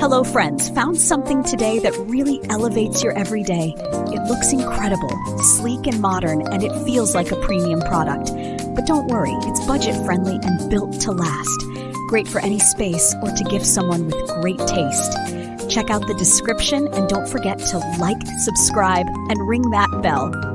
Hello friends, found something today that really elevates your everyday. It looks incredible, sleek and modern, and it feels like a premium product. But don't worry, it's budget friendly and built to last. Great for any space or to gift someone with great taste. Check out the description and don't forget to like, subscribe, and ring that bell.